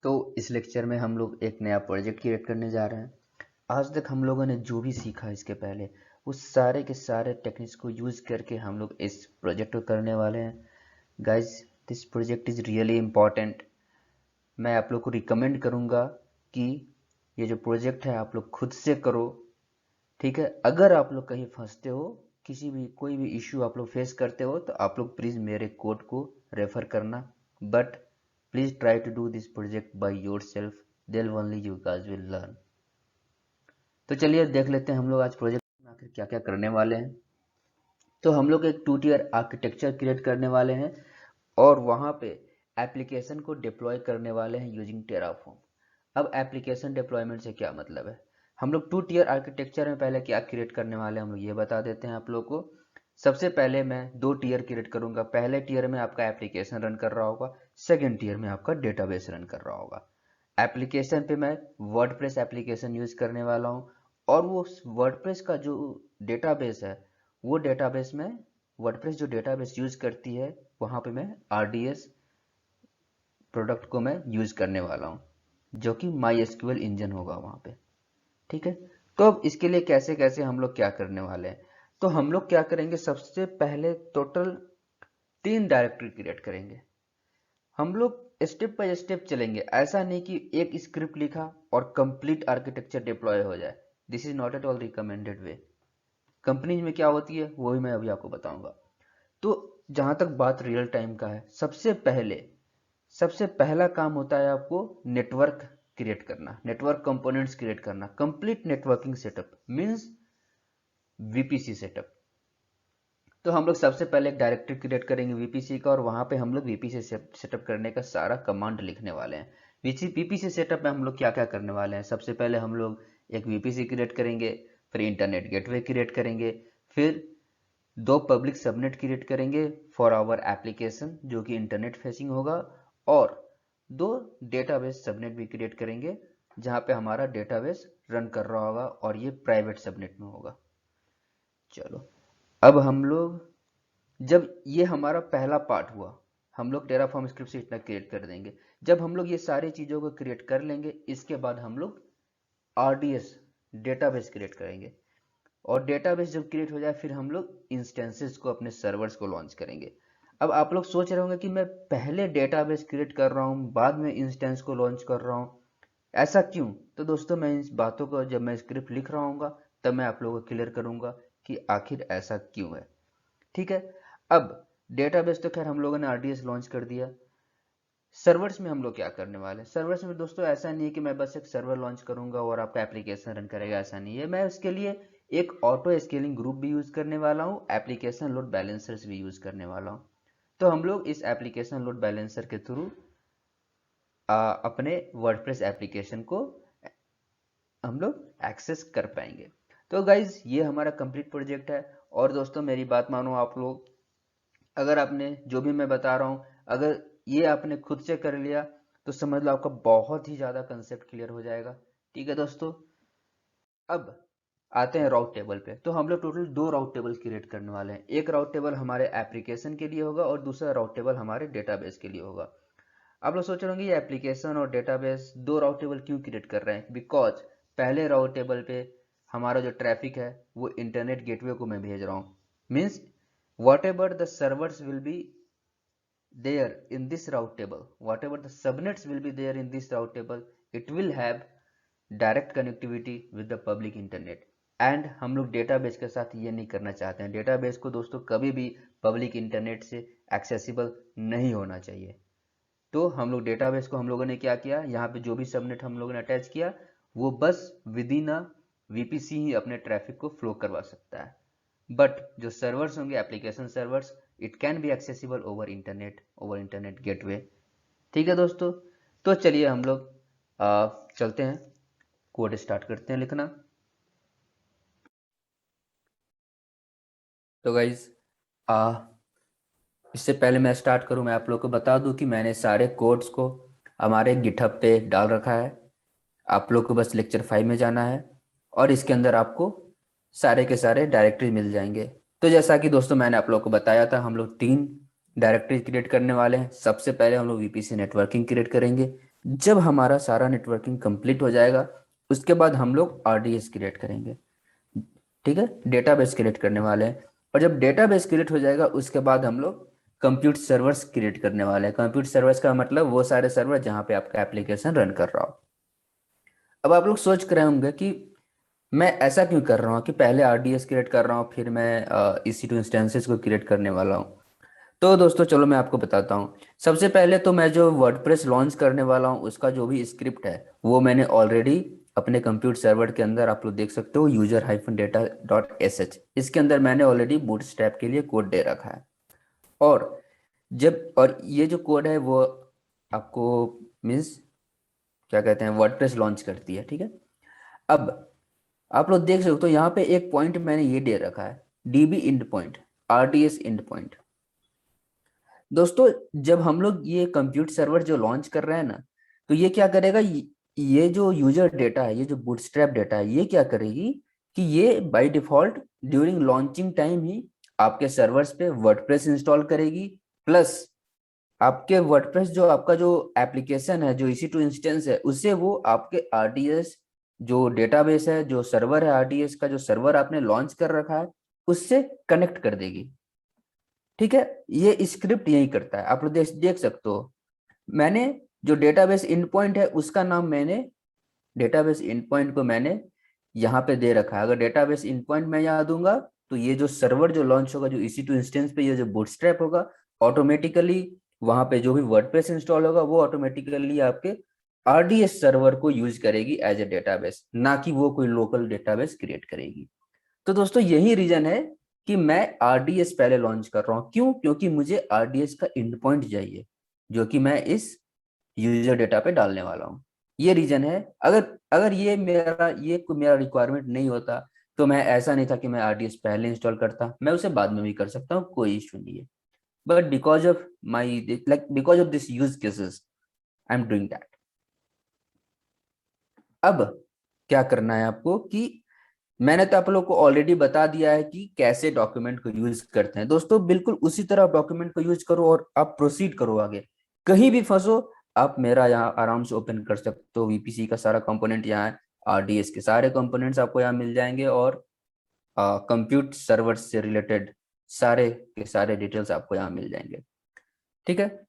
तो इस लेक्चर में हम लोग एक नया प्रोजेक्ट क्रिएट करने जा रहे हैं। आज तक हम लोगों ने जो भी सीखा इसके पहले वो सारे के सारे टेक्निक्स को यूज करके हम लोग इस प्रोजेक्ट को करने वाले हैं। Guys, this project is really important. मैं आप लोग को रिकमेंड करूँगा कि ये जो प्रोजेक्ट है आप लोग खुद से करो, ठीक है। अगर आप लोग कहीं फंसते हो, कोई भी इश्यू आप लोग फेस करते हो, तो आप लोग प्लीज़ मेरे कोड को रेफर करना, but please try to do this project by yourself, then only you guys will learn. तो चलिए देख लेते हैं हम लोग आज प्रोजेक्ट में आखिर क्या क्या करने वाले हैं। तो हम लोग एक 2 tier आर्किटेक्चर क्रिएट करने वाले हैं और वहां पे एप्लीकेशन को डिप्लॉय करने वाले हैं यूजिंग टेराफॉर्म। अब एप्लीकेशन डिप्लॉयमेंट से क्या मतलब है, हम लोग 2 tier आर्किटेक्चर में पहले क्या क्रिएट करने वाले हैं हम लोग ये बता देते हैं आप लोग को। सबसे पहले मैं 2 tier क्रिएट करूंगा। पहले टियर में आपका एप्लीकेशन रन कर रहा होगा, सेकेंड टियर में आपका डेटाबेस रन कर रहा होगा। एप्लीकेशन पे मैं वर्डप्रेस एप्लीकेशन यूज करने वाला हूँ और वो वर्डप्रेस का जो डेटाबेस है, वो डेटाबेस में वर्डप्रेस जो डेटाबेस यूज करती है वहां पे मैं आरडीएस प्रोडक्ट को मैं यूज करने वाला हूँ, जो कि माई एसक्यूएल इंजन होगा वहां पे, ठीक है। तो अब इसके लिए कैसे कैसे हम लोग क्या करने वाले हैं, तो हम लोग क्या करेंगे, सबसे पहले टोटल 3 डायरेक्टरी क्रिएट करेंगे। हम लोग स्टेप बाय स्टेप चलेंगे, ऐसा नहीं कि एक स्क्रिप्ट लिखा और कंप्लीट आर्किटेक्चर डिप्लॉय हो जाए। This is not at all recommended way. Companies में क्या होती है वो भी मैं अभी आपको बताऊंगा। तो जहां तक बात रियल टाइम का है, सबसे पहला काम होता है आपको नेटवर्क क्रिएट करना, नेटवर्क कंपोनेंट्स क्रिएट करना, complete networking setup means VPC setup. तो हम लोग सबसे पहले एक डायरेक्टरी क्रिएट करेंगे वीपीसी का और वहां पे हम लोग वीपीसी सेटअप करने का सारा कमांड लिखने वाले हैं। वीपीसी सेटअप में हम लोग क्या क्या करने वाले हैं, सबसे पहले हम लोग एक वीपीसी क्रिएट करेंगे, फिर इंटरनेट गेटवे क्रिएट करेंगे, फिर 2 पब्लिक सबनेट क्रिएट करेंगे फॉर आवर एप्लीकेशन जो कि इंटरनेट फेसिंग होगा, और 2 डेटाबेस सबनेट भी क्रिएट करेंगे जहां पे हमारा डेटाबेस रन कर रहा होगा और ये प्राइवेट सबनेट में होगा। चलो, अब हम लोग जब ये हमारा पहला पार्ट हुआ, हम लोग टेराफॉर्म स्क्रिप्ट से इतना क्रिएट कर देंगे। जब हम लोग ये सारी चीजों को क्रिएट कर लेंगे, इसके बाद हम लोग आरडीएस डेटाबेस क्रिएट करेंगे और डेटाबेस जब क्रिएट हो जाए फिर हम लोग इंस्टेंसेस को, अपने सर्वर्स को लॉन्च करेंगे। अब आप लोग सोच रहे होंगे कि मैं पहले डेटाबेस क्रिएट कर रहा हूँ बाद में इंस्टेंस को लॉन्च कर रहा हूँ, ऐसा क्यों? तो दोस्तों मैं इस बातों को जब मैं स्क्रिप्ट लिख रहा हूँ तब मैं आप लोगों को क्लियर करूंगा कि आखिर ऐसा क्यों है, ठीक है। अब डेटाबेस तो खैर हम लोगों ने आरडीएस लॉन्च कर दिया। सर्वर्स में हम लोग क्या करने वाले हैं, सर्वर्स में दोस्तों ऐसा नहीं है कि मैं बस एक सर्वर लॉन्च करूंगा और आपका एप्लीकेशन रन करेगा, ऐसा नहीं है। मैं उसके लिए एक ऑटो स्केलिंग ग्रुप भी यूज करने वाला हूँ, एप्लीकेशन लोड बैलेंसर्स भी यूज करने वाला हूँ। तो हम लोग इस एप्लीकेशन लोड बैलेंसर के थ्रू अपने वर्डप्रेस एप्लीकेशन को हम लोग एक्सेस कर पाएंगे। तो गाइज ये हमारा कंप्लीट प्रोजेक्ट है। और दोस्तों मेरी बात मानो आप लोग, अगर आपने जो भी मैं बता रहा हूं, अगर ये आपने खुद से कर लिया तो समझ लो आपका बहुत ही ज्यादा कंसेप्ट क्लियर हो जाएगा, ठीक है दोस्तों। अब आते हैं राउट टेबल पे। तो हम लोग टोटल 2 राउट टेबल क्रिएट करने वाले हैं। एक राउट टेबल हमारे एप्लीकेशन के लिए होगा और दूसरा राउट टेबल हमारे डेटाबेस के लिए होगा। आप लोग सोच रहे होंगे ये एप्लीकेशन और डेटाबेस 2 राउट टेबल क्यों क्रिएट कर रहे हैं, बिकॉज पहले राउट टेबल पे हमारा जो ट्रैफिक है वो इंटरनेट गेटवे को मैं भेज रहा हूँ, means whatever the servers will be there in this route table, whatever the subnets will be there in this route table, it will have direct connectivity with the public internet। And हम लोग database के साथ ये नहीं करना चाहते हैं। Database को दोस्तों कभी भी पब्लिक इंटरनेट से एक्सेसिबल नहीं होना चाहिए। तो हम लोग डेटाबेस को हम लोगों ने क्या किया, यहाँ पे जो भी सबनेट हम लोगों ने अटैच किया वो बस विद इन अ वीपीसी ही अपने ट्रैफिक को फ्लो करवा सकता है, बट जो सर्वर्स होंगे application servers, it can be accessible over internet gateway, ठीक है दोस्तों। तो चलिए हम लोग चलते हैं, कोड स्टार्ट करते हैं लिखना। तो गाइज इससे पहले मैं स्टार्ट करूं, मैं आप लोग को बता दूं कि मैंने सारे कोड्स को हमारे गिटहब पे डाल रखा है। आप लोग को बस लेक्चर 5 में जाना है और इसके अंदर आपको सारे के सारे डायरेक्टरी मिल जाएंगे। तो जैसा कि दोस्तों मैंने आप लोग को बताया था, हम लोग 3 डायरेक्टरी क्रिएट करने वाले हैं। सबसे पहले हम लोग वीपीसी नेटवर्किंग क्रिएट करेंगे जब हमारा सारा नेटवर्किंग कंप्लीट हो जाएगा, उसके बाद हम लोग आरडीएस क्रिएट करेंगे। ठीक है, डेटाबेस क्रिएट करने वाले हैं। और जब डेटाबेस क्रिएट हो जाएगा, उसके बाद हम लोग कंप्यूट सर्वर्स क्रिएट करने वाले हैं। कंप्यूट सर्वर्स का मतलब वो सारे सर्वर जहाँ पे आपका एप्लीकेशन रन कर रहा हो। अब आप लोग सोच कर रहे होंगे कि मैं ऐसा क्यों कर रहा हूँ कि पहले आरडीएस क्रिएट कर रहा हूँ, फिर मैं EC2 इंस्टेंसेस को क्रिएट करने वाला हूँ। तो दोस्तों चलो मैं आपको बताता हूँ। सबसे पहले तो मैं जो वर्डप्रेस लॉन्च करने वाला हूँ, उसका जो भी स्क्रिप्ट है वो मैंने ऑलरेडी अपने कंप्यूटर सर्वर के अंदर, आप लोग देख सकते हो, user-data.sh, इसके अंदर मैंने ऑलरेडी बूटस्ट्रैप के लिए कोड दे रखा है। और ये जो कोड है वो आपको मीन्स क्या कहते हैं, वर्डप्रेस लॉन्च करती है। ठीक है, अब आप लोग देख सकते हो यहाँ पे एक पॉइंट मैंने ये दे रखा है, DB endpoint, RDS endpoint. दोस्तों जब हम लोग ये कंप्यूट सर्वर जो लॉन्च कर रहे हैं ना, तो ये क्या करेगा, ये जो यूजर डेटा है, ये जो बूटस्ट्रैप डेटा है, ये क्या करेगी कि ये by default during launching time ही आपके सर्वर्स पे वर्डप्रेस इंस्टॉल करेगी। प्लस आपके वर्डप्रेस जो आपका जो एप्लीकेशन है, जो EC2 इंस्टेंस है, उससे वो आपके आरडीएस जो डेटाबेस है, जो सर्वर है, आरडीएस का जो सर्वर आपने लॉन्च कर रखा है, उससे कनेक्ट कर देगी। ठीक है, ये स्क्रिप्ट यही करता है, आप लोग देख सकते हो। मैंने जो डेटाबेस इंड पॉइंट है उसका नाम मैंने, डेटाबेस इंड पॉइंट को मैंने यहाँ पे दे रखा है। अगर डेटाबेस इंड पॉइंट मैं यहाँ दूंगा, तो ये जो सर्वर जो लॉन्च होगा, जो EC2 इंस्टेंस पे ये जो बूटस्ट्रैप होगा, ऑटोमेटिकली वहां पे जो भी वर्डप्रेस इंस्टॉल होगा वो ऑटोमेटिकली आपके आरडीएस सर्वर को यूज करेगी एज ए डेटाबेस, ना कि वो कोई लोकल डेटाबेस क्रिएट करेगी। तो दोस्तों यही रीजन है कि मैं आरडीएस पहले लॉन्च कर रहा हूँ। क्यों? क्योंकि मुझे आरडीएस का इंड पॉइंट चाहिए, जो कि मैं इस यूजर डेटा पे डालने वाला हूँ। ये रीजन है। अगर अगर ये कोई मेरा रिक्वायरमेंट नहीं होता, तो मैं ऐसा नहीं था कि मैं आरडीएस पहले इंस्टॉल करता, मैं उसे बाद में भी कर सकता हूँ, कोई इशू नहीं है। But because of this use cases, I am doing that. अब क्या करना है आपको कि मैंने तो आप लोग को ऑलरेडी बता दिया है कि कैसे डॉक्यूमेंट को यूज करते हैं। दोस्तों बिल्कुल उसी तरह डॉक्यूमेंट को यूज करो और आप प्रोसीड करो आगे। कहीं भी फंसो, आप मेरा यहाँ आराम से ओपन कर सकते हो। VPC का सारा कंपोनेंट यहाँ है, आरडीएस के सारे कंपोनेंट्स आपको यहाँ मिल जाएंगे, और कंप्यूट सर्वर से रिलेटेड सारे के सारे डिटेल्स आपको यहाँ मिल जाएंगे। ठीक है,